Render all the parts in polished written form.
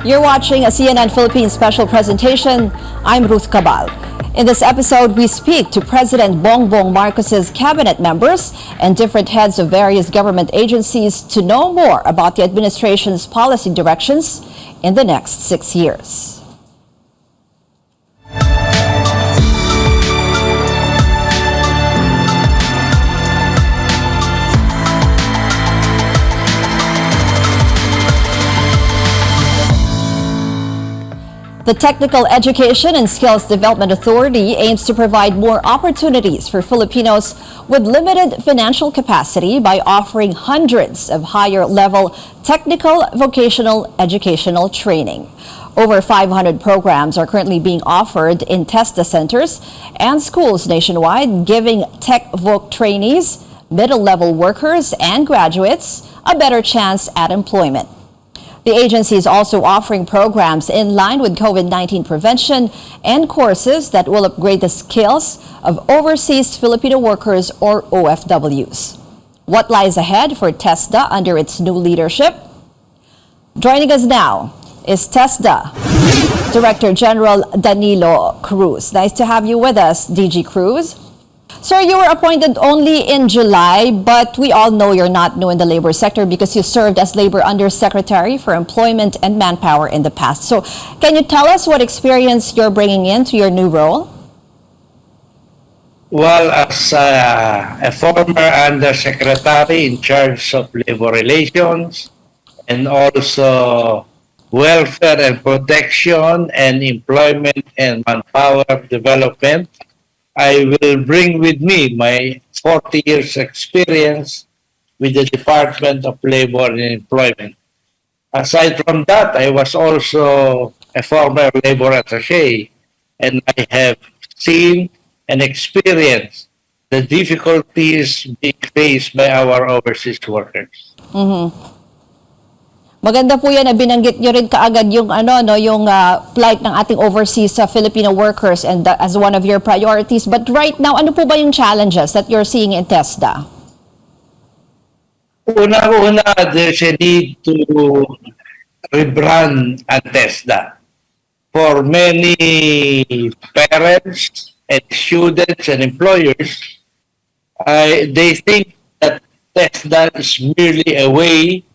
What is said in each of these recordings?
You're watching a CNN Philippines special presentation. I'm Ruth Cabal. In this episode, we speak to President Bongbong Marcos's cabinet members and different heads of various government agencies to know more about the administration's policy directions in the next 6 years. The Technical Education and Skills Development Authority aims to provide more opportunities for Filipinos with limited financial capacity by offering hundreds of higher-level technical vocational educational training. Over 500 programs are currently being offered in TESDA centers and schools nationwide, giving tech-voc trainees, middle-level workers, and graduates a better chance at employment. The agency is also offering programs in line with COVID-19 prevention and courses that will upgrade the skills of overseas Filipino workers or OFWs. What lies ahead for TESDA under its new leadership? Joining us now is TESDA Director General Danilo Cruz. Nice to have you with us, DG Cruz. Sir, you were appointed only in July, but we all know you're not new in the labor sector because you served as Labor Undersecretary for Employment and Manpower in the past. So can you tell us what experience you're bringing into your new role? Well, as a former Undersecretary in charge of Labor Relations and also Welfare and Protection and Employment and Manpower Development, I will bring with me my 40 years experience with the Department of Labor and Employment. Aside from that, I was also a former labor attaché, and I have seen and experienced the difficulties being faced by our overseas workers. Maganda po yan na binanggit nyo rin kaagad yung yung plight ng ating overseas Filipino workers and as one of your priorities. But right now, ano po ba yung challenges that you're seeing in TESDA? Una-una, there's a need to rebrand ang TESDA. For many parents and students and employers, they think that TESDA is merely a way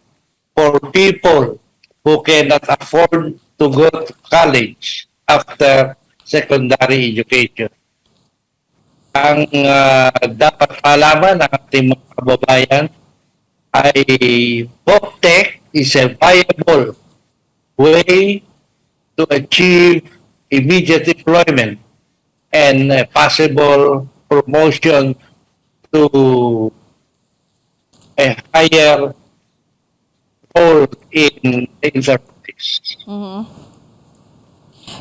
for people who cannot afford to go to college after secondary education. Ang dapat malaman ng ating mga kababayan ay VocTech is a viable way to achieve immediate employment and possible promotion to a higher in service.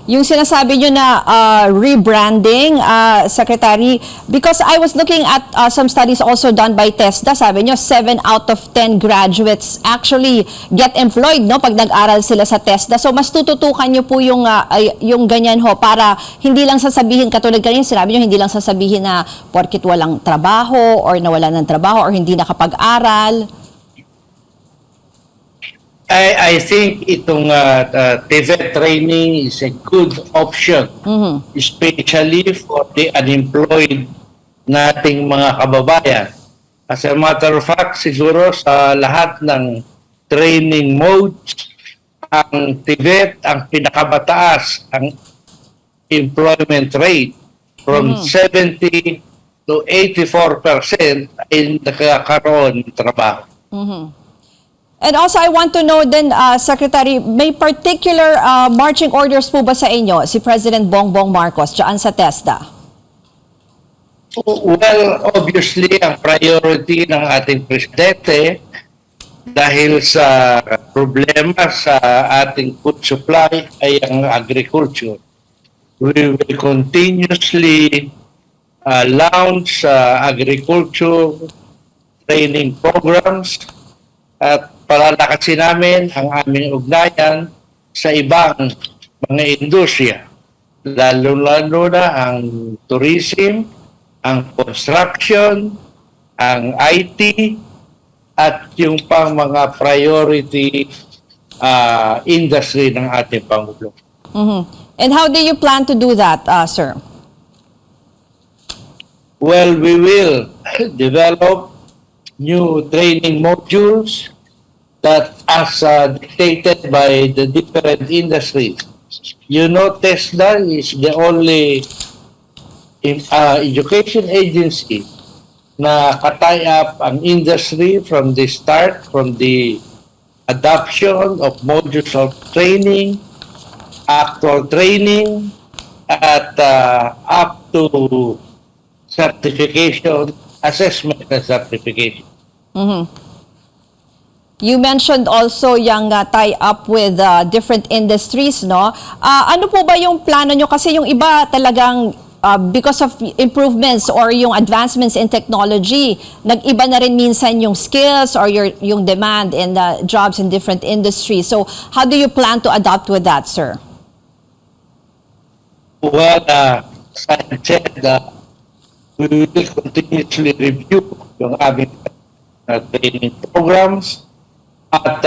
Yung sinasabi nyo na rebranding, Secretary, because I was looking at some studies also done by TESDA, sabi nyo 7 out of 10 graduates actually get employed pag nag-aral sila sa TESDA. So mas tututukan nyo po yung ganyan para hindi lang sasabihin, katulad kanina sinabi nyo, hindi lang sasabihin na porkit walang trabaho or nawalan ng trabaho or hindi nakapag-aral. I think itong TESDA training is a good option, especially for the unemployed nating mga kababayan. As a matter of fact, siguro sa lahat ng training modes, ang TESDA, ang pinakamataas, ang employment rate from 70 to 84% ay nakakaroon ng trabaho. And also, I want to know then, Secretary, may particular marching orders po ba sa inyo si President Bongbong Marcos dyan sa TESDA? Well, obviously, ang priority ng ating presidente dahil sa problema sa ating food supply ay ang agriculture. We will continuously launch agriculture training programs at palalakasin namin ang aming ugnayan sa ibang mga industriya, lalo-lalo na ang tourism, ang construction, ang IT, at yung pang mga priority industry ng ating Pangulo. And how do you plan to do that, sir? Well, we will develop new training modules that as dictated by the different industries. You know, TESDA is the only education agency na ka-tie up ang industry from the start, from the adoption of modules of training, actual training, at up to certification, assessment and certification. You mentioned also yung tie-up with different industries, no? Ano po ba yung plano nyo? Kasi yung iba talagang because of improvements or yung advancements in technology, nag-iba na rin minsan yung skills or yung demand in jobs in different industries. So, how do you plan to adapt with that, sir? Well, as I said, we will continuously review yung aming training programs at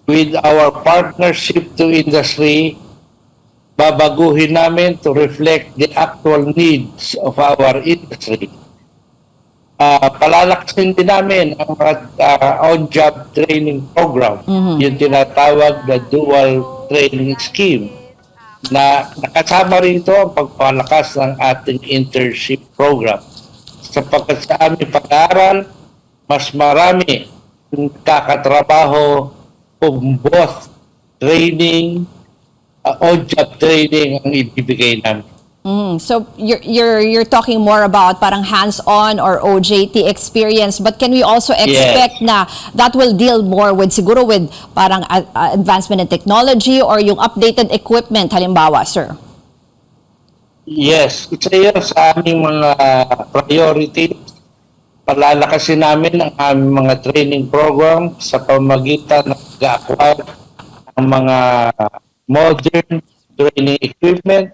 with our partnership to industry, babaguhin namin to reflect the actual needs of our industry. Palalaksin din namin ang on-job training program, yung tinatawag na dual training scheme, na nakasama rito ang pagpalakas ng ating internship program. Sapagkat sa aming pag-aaral, mas marami ang kakatrabaho kung both training, on-job training ang ibibigay namin. So you're talking more about parang hands-on or OJT experience, but can we also expect na that will deal more with siguro with parang advancement in technology or yung updated equipment halimbawa, sir? Yes, isa yun sa aming mga priority. Palalakasin namin ang aming mga training program sa pamamagitan ng pag-acquire ng mga modern training equipment.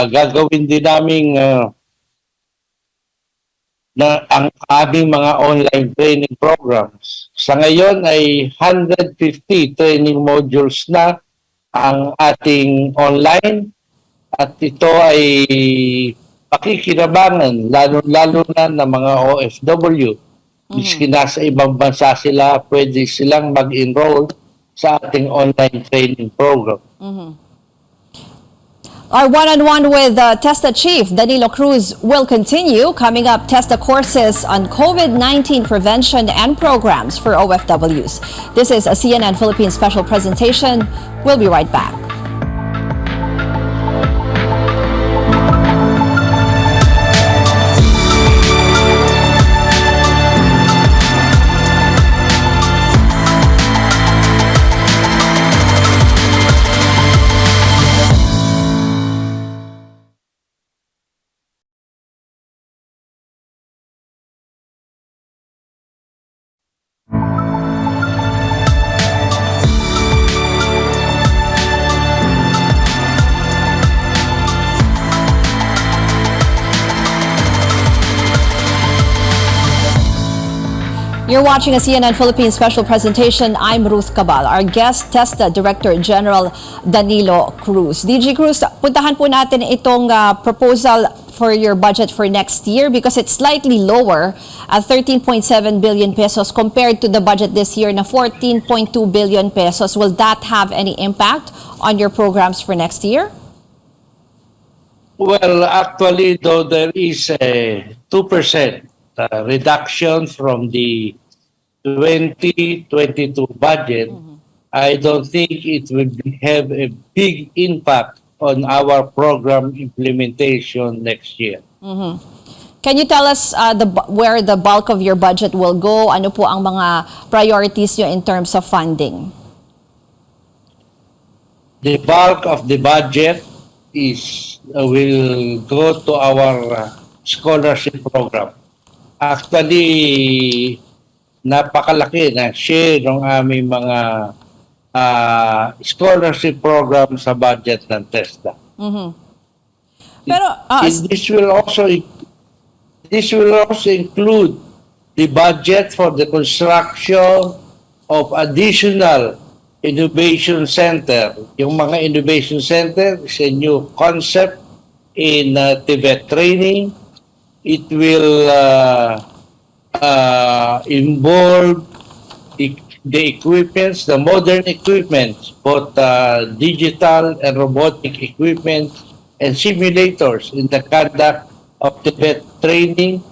Gagawin din namin na ang aming mga online training programs. Sa ngayon ay 150 training modules na ang ating online at ito ay pakikinabangan lalo na ng mga OFW. Miski nasa ibang bansa sila, pwede silang mag-enroll sa ating online training program. Our one-on-one with TESDA Chief Danilo Cruz will continue. Coming up, TESDA courses on COVID-19 prevention and programs for OFWs. This is a CNN Philippines special presentation. We'll be right back. You're watching a CNN Philippines special presentation. I'm Ruth Cabal. Our guest, TESDA Director General Danilo Cruz. DG Cruz, puntahan po natin itong proposal for your budget for next year because it's slightly lower at 13.7 billion pesos compared to the budget this year na 14.2 billion pesos. Will that have any impact on your programs for next year? Well, actually, though, there is a 2% reduction from the 2022 budget. I don't think it will have a big impact on our program implementation next year. Can you tell us where the bulk of your budget will go? Ano po ang mga priorities nyo in terms of funding? The bulk of the budget will go to our scholarship program. Actually, napakalaki na share ng aming mga scholarship program sa budget ng TESDA. Pero this will also include the budget for the construction of additional innovation center. Yung mga innovation center is a new concept in TESDA training. It will involve the equipments, the modern equipments, both digital and robotic equipment and simulators in the conduct of TESDA training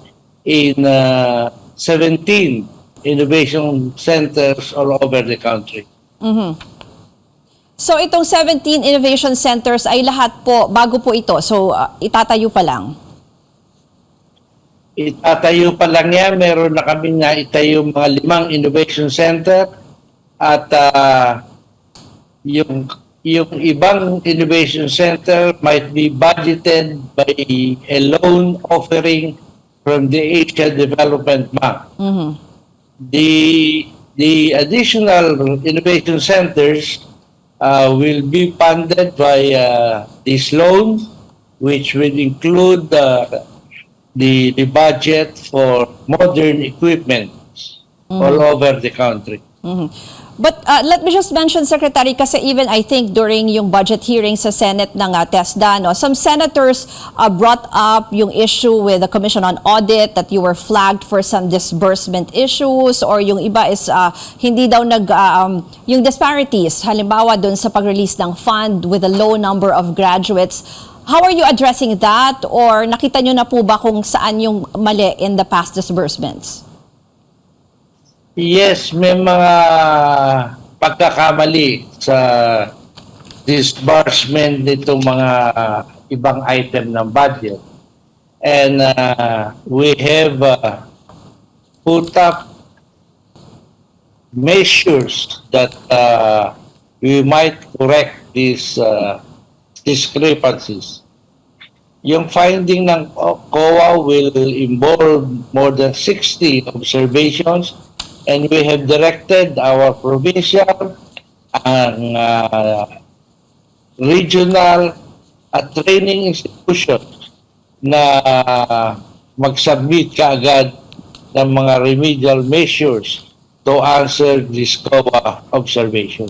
in 17 innovation centers all over the country. So itong 17 innovation centers ay lahat po, bago po ito. So itatayo pa lang. Itatayo pa lang yan. Meron na kami nga itayo mga 5 innovation center at yung ibang innovation center might be budgeted by a loan offering from the Asia Development Bank. The additional innovation centers will be funded by this loan, which will include the budget for modern equipment all over the country. But let me just mention, Secretary, kasi even I think during yung budget hearing sa Senate ng TESDA, no, some senators brought up yung issue with the Commission on Audit that you were flagged for some disbursement issues, or yung iba is hindi daw yung disparities, halimbawa dun sa pag-release ng fund with a low number of graduates. How are you addressing that, or nakita nyo na po ba kung saan yung mali in the past disbursements? Yes, may mga pagkakamali sa disbursement nitong mga ibang item ng budget. And we have put up measures that we might correct these discrepancies. Yung finding ng COA will involve more than 60 observations, and we have directed our provincial and regional training institutions na mag-submit kaagad ng mga remedial measures to answer this COA observation.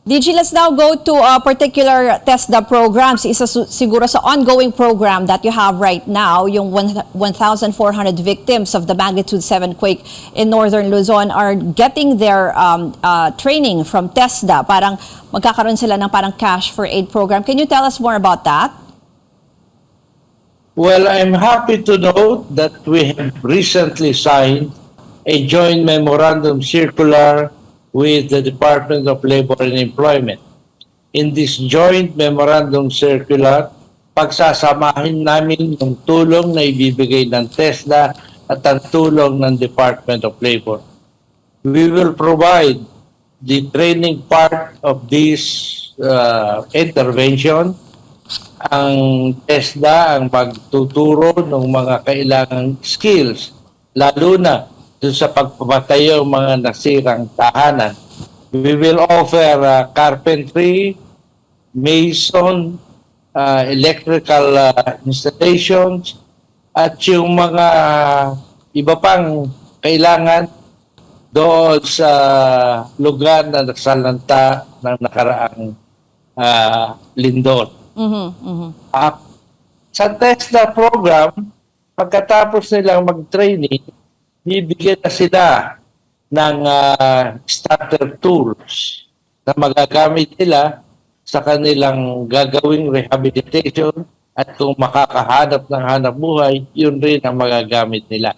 DG, let's now go to particular TESDA programs. Isa siguro sa ongoing program that you have right now, yung 1,400 victims of the magnitude 7 quake in northern Luzon are getting their training from TESDA. Parang magkakaroon sila ng parang cash for aid program. Can you tell us more about that? Well, I'm happy to note that we have recently signed a joint memorandum circular with the Department of Labor and Employment. In this joint memorandum circular, pagsasamahin namin yung tulong na ibibigay ng TESDA at ang tulong ng Department of Labor. We will provide the training part of this intervention. Ang TESDA ang magtuturo ng mga kailangang skills, lalo na sa pagpapatayo ng mga nasirang tahanan. We will offer carpentry, mason, electrical installations, at yung mga iba pang kailangan doon sa lugar na nagsalanta ng nakaraang lindol. Sa TESDA program, pagkatapos nilang mag-training, bibigyan na sila ng starter tools na magagamit nila sa kanilang gagawing rehabilitation, at kung makakahanap ng hanap buhay, yun rin ang magagamit nila.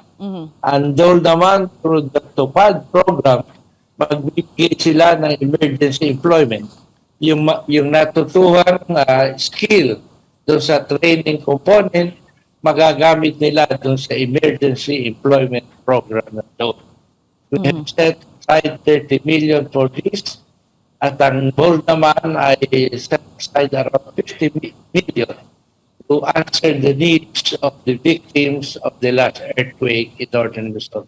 And doon naman, through the TUPAD program, magbibigay sila ng emergency employment. Yung natutuhang skill doon sa training component, magagamit nila doon sa emergency employment program na doon. We have set aside 30 million for this, at ang goal naman ay set aside around 50 million to answer the needs of the victims of the last earthquake in northern Luzon.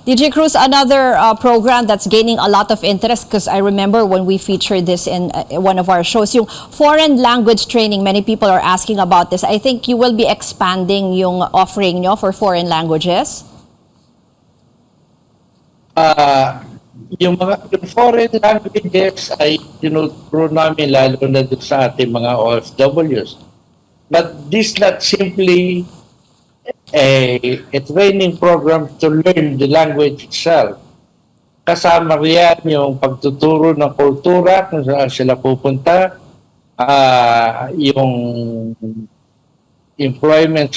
DG Cruz, another program that's gaining a lot of interest, because I remember when we featured this in one of our shows, yung foreign language training. Many people are asking about this. I think you will be expanding yung offering nyo for foreign languages. Ah, yung foreign languages ay tinuturo namin lalo na doon sa ating mga OFWs. But this not simply a training program to learn the language itself. Kasama riyan yung pagtuturo ng kultura kung saan sila pupunta, yung employment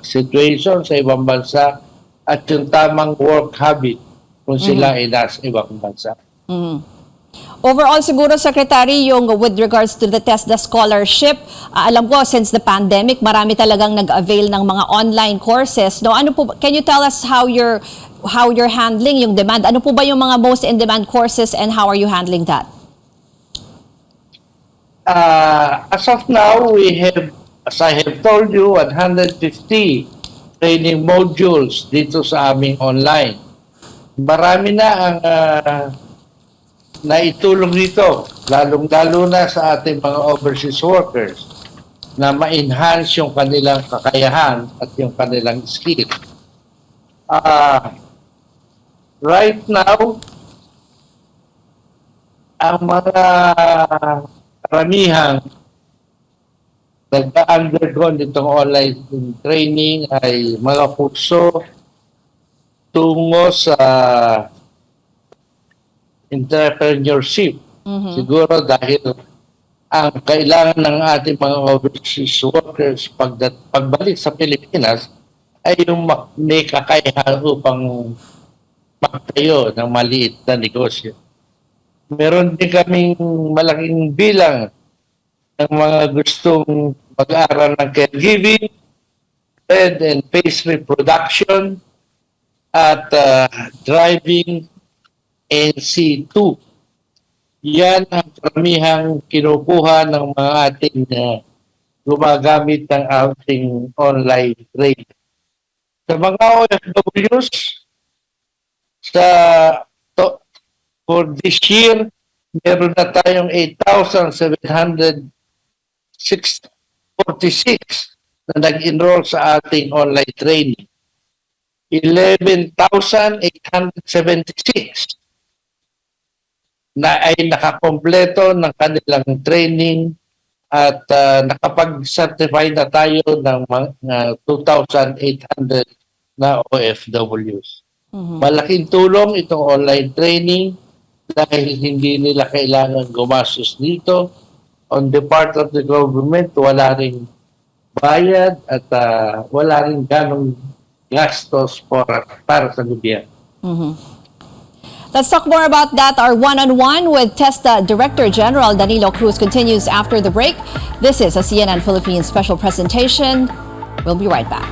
situation sa ibang bansa at yung tamang work habit kung sila ay nasa ibang bansa. Overall siguro, Secretary, yung with regards to the TESDA scholarship, alam ko since the pandemic, marami talagang nag-avail ng mga online courses. No, ano po, can you tell us how you're handling yung demand? Ano po ba yung mga most in-demand courses and how are you handling that? As of now, we have, as I have told you, 150 training modules dito sa aming online. Marami na ang naitulong dito, lalong-lalo na sa ating mga overseas workers na ma-enhance yung kanilang kakayahan at yung kanilang skill. Right now, ang mga karamihang nag-undergo nitong online training ay mga kurso tungo sa entrepreneurship. Siguro dahil ang kailangan ng ating mga overseas workers pagbalik sa Pilipinas ay yung may kakayahan upang magtayo ng maliit na negosyo. Meron din kaming malaking bilang ng mga gustong mag-aral ng caregiving, head and face reproduction, at driving NC2. Yan ang karamihang kinukuha ng mga ating gumagamit ng ating online trade. Sa mga OFWs, for this year, meron na tayong 8,746 na nag-enroll sa ating online training. 11,876 na ay nakakompleto ng kanilang training at nakapag-certify na tayo ng 2,800 na OFWs. Malaking tulong itong online training dahil hindi nila kailangan gumastos dito. On the part of the government, wala ring bayad at wala ring ganong gastos para sa gobyerno. Let's talk more about that. Our one-on-one with TESDA Director General Danilo Cruz continues after the break. This is a CNN Philippines special presentation. We'll be right back.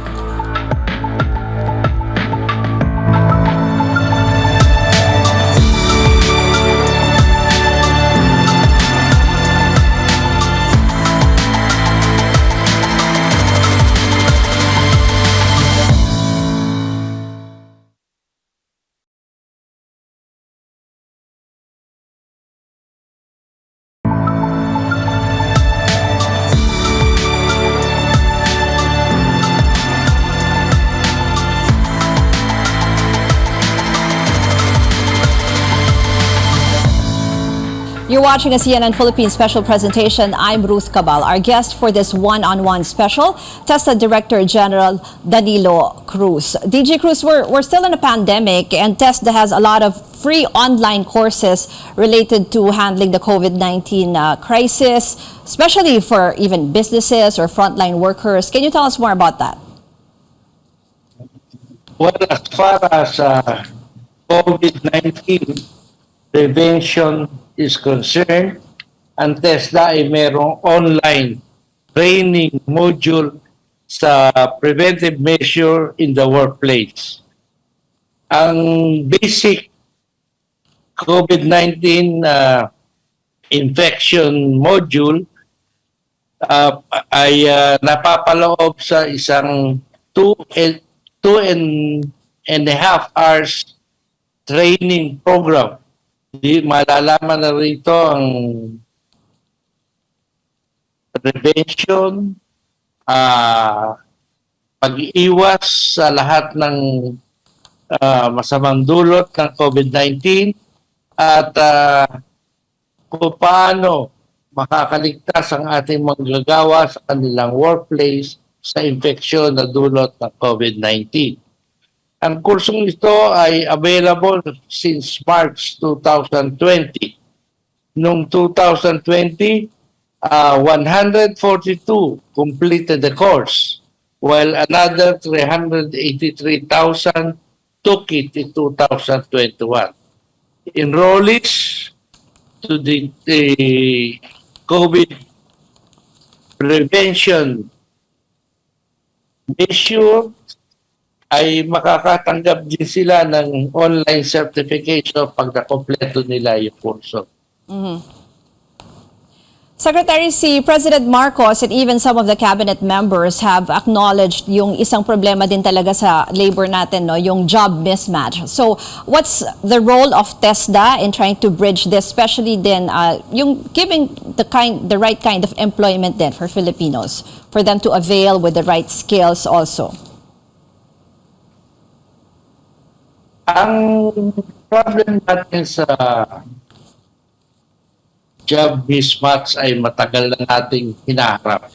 You're watching a CNN Philippines special presentation. I'm Ruth Cabal. Our guest for this one-on-one special, TESDA Director General Danilo Cruz. DG Cruz, we're still in a pandemic and TESDA has a lot of free online courses related to handling the COVID-19 crisis, especially for even businesses or frontline workers. Can you tell us more about that? Well, as far as COVID-19 prevention is concerned, ang TESDA ay merong online training module sa preventive measure in the workplace. Ang basic COVID-19 infection module ay napapaloob sa isang 2.5 hours training program. Malalaman na rito ang prevention, pag-iwas sa lahat ng masamang dulot ng COVID-19 at kung paano makakaligtas ang ating manggagawa sa kanilang workplace sa infeksyon na dulot ng COVID-19. Ang kursong ito ay available since March 2020. Noong 2020, 142 completed the course, while another 383,000 took it in 2021. Enrollees to the COVID prevention measure ay makakatanggap din sila ng online certification pag nakompleto nila yung kurso. Secretary, si President Marcos and even some of the cabinet members have acknowledged yung isang problema din talaga sa labor natin, no, yung job mismatch. So, what's the role of TESDA in trying to bridge this, especially then yung giving the right kind of employment then for Filipinos, for them to avail with the right skills also? Ang problem natin sa job mismatch ay matagal na nating hinaharap.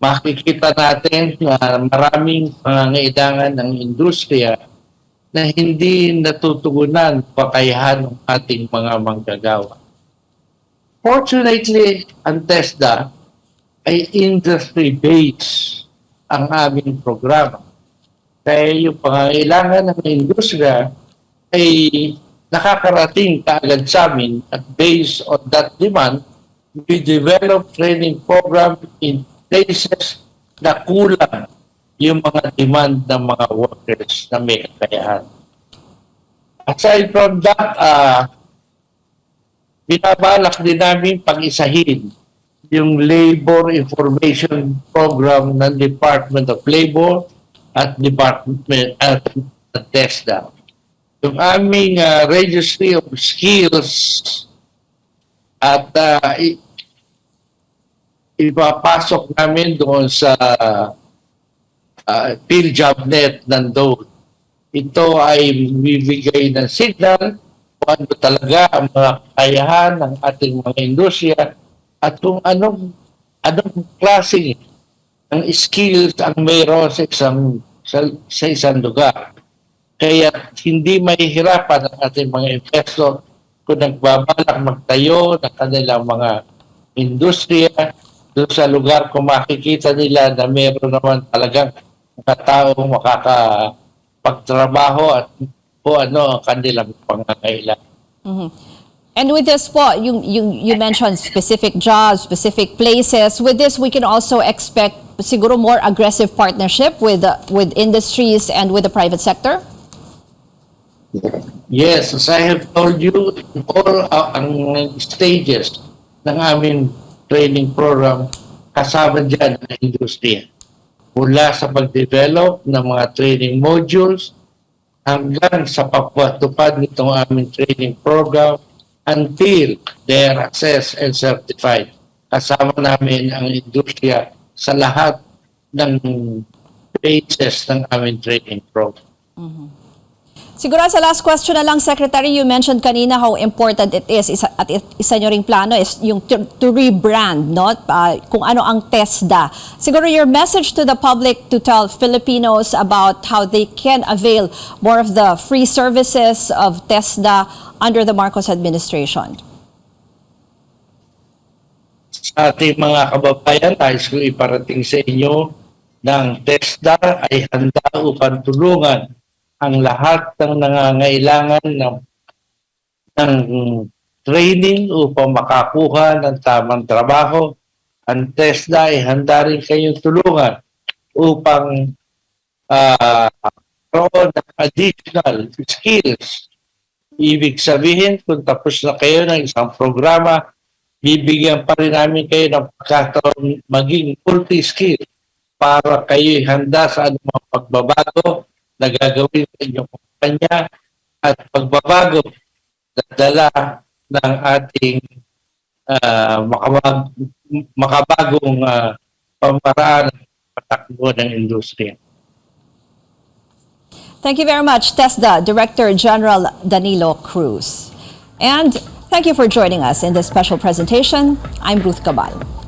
Makikita natin na maraming pangangailangan ng industriya na hindi natutugunan kakayahan ng ating mga manggagawa. Fortunately, ang TESDA ay industry-based ang aming programa. Kaya yung pangangailangan ng industriya ay nakakarating kaagad sa amin at based on that demand, we develop training program in places na kulang yung mga demand ng mga workers na may kakayahan. Aside from that, binabalak din namin pag-isahin yung labor information program ng Department of Labor at Department at TESDA. Yung aming registry of skills at ipapasok namin doon sa PhilJobNet nandoon. Ito ay bibigay ng signal kung ano talaga ang mga kakayahan ng ating mga industriya at kung anong klase ng skills ang mayroon sa isang lugar. Kaya hindi mahihirapan ang ating mga investor kung nagbabalak magtayo ng kanilang mga industriya doon sa lugar kung makikita nila na meron naman talagang mga taong makakapagtrabaho at kung ano ang kanilang pangangailangan. Mm-hmm. And with this po, you mentioned specific jobs, specific places. With this, we can also expect siguro more aggressive partnership with industries and with the private sector? Yes, as I have told you, all ang stages ng aming training program, kasama dyan ang industriya. Mula sa pag-develop ng mga training modules hanggang sa pagpatupad nitong aming training program until they are assessed and certified. Kasama namin ang industriya sa lahat ng phases ng aming training program. Mm-hmm. Siguro sa last question na lang, Secretary, you mentioned kanina how important it is at isa nyo ring plano is yung to rebrand, no? Kung ano ang TESDA. Siguro your message to the public to tell Filipinos about how they can avail more of the free services of TESDA under the Marcos administration. Sa ating mga kababayan, nais ko iparating sa inyo ng TESDA ay handa upang tulungan ang lahat ng nangangailangan ng training upang makakuha ng tamang trabaho. Ang TESDA ay handa rin kayong tulungan upang karoon ng additional skills. Ibig sabihin, kung tapos na kayo ng isang programa, bibigyan pa rin namin kayo ng pagkataon maging multi-skill para kayo handa sa anumang pagbabago na gagawin sa inyong kumpanya at pagbabago na dala ng ating makabagong pamaraan ng patakbo ng industriya. Thank you very much, TESDA Director General Danilo Cruz. And thank you for joining us in this special presentation. I'm Ruth Cabal.